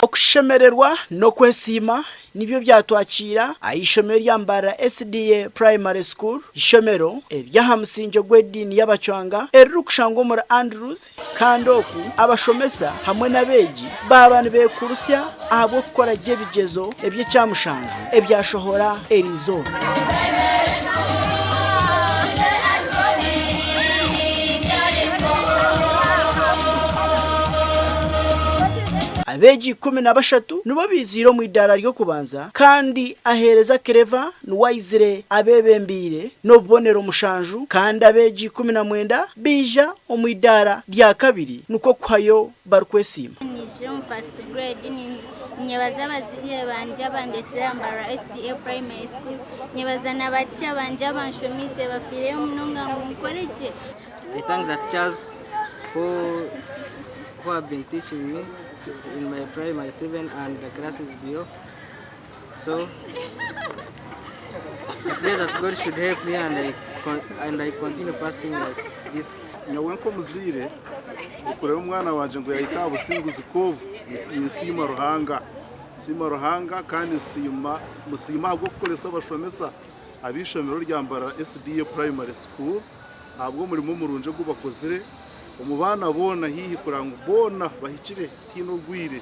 Okushemererwa no kwesiima nibyo byatwakira ayishomero rya Mbarara SDA Primary School, ishomero eryaha musinjo gw'edini y'abacwanga errukushangwa muri Andrews, kandi oku abashomesa hamwe n'abeegi babana bekurusya ahabw'okukora ebigezo eby'ekyamushanju ebyashohora erizo. Abeegi 13 nibo bizire mu idara ryo kubanza, kandi ahereza Kereva nuwayizire abebembire no bonero mushanju, kandi abeegi 19 bija mu idara rya kabiri nuko kwayo barkwesiima. Nije mu first grade nyebaza abaziye banje bandesera Mbarara SDA Primary School, nyebaza n'abatisha banje abanshomise bafire munonga nkoreje. I thank the teachers who have been teaching me in my primary 7 and the classes below. So I pray that God should help me and I continue passing like this. Nyawe nko muzire ukureba umwana wanje ngo yahita businguzi ko nisima ruhanga kandi musima ahubwo gukoresa abashomesa abishomero rya Mbarara SDA Primary School ahubwo murimo murunje gubakozire umubana bona hihi kuranga bona bahikire tino rwire,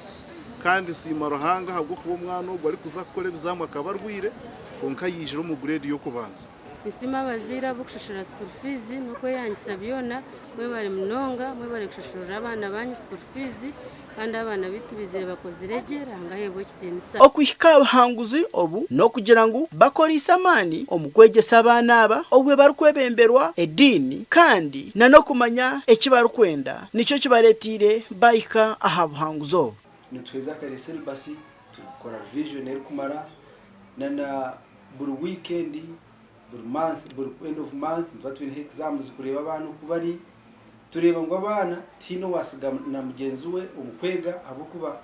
kandi sima ruhanga ahubwo kuba umwana ubwo ari kuzakora bizamwa akabarwire konka yijiro mu grade yo kubanza. Nisima bazira bukushashura school fees nuko yangisa byona mwe bari munonga mwe bari kushashura abana banyu school fees, kandi abana bitubizire bakoziregera ngahebwe kitenisa okuhika abahanguzi obu no kugira ngo bakorisa amaani omukwegesa abana aba obwe barukwebemberwa edini, kandi no kumanya ekibarukwenda nicyo kibaretire bayika ahabuhanguzi obu. Nitweza kare syllabus tukora revision eri kumara nana buri weekend buri month buri end of month twatwine exams kureba abantu kubari tureba ngo abana tino wasiga na mugenzi we umukwega abo kuba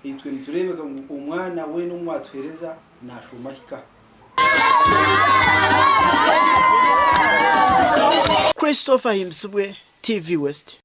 itwe turebega ngo umwana we n'umwatwereza nashumahika. Christopher Himsubwe, TV West.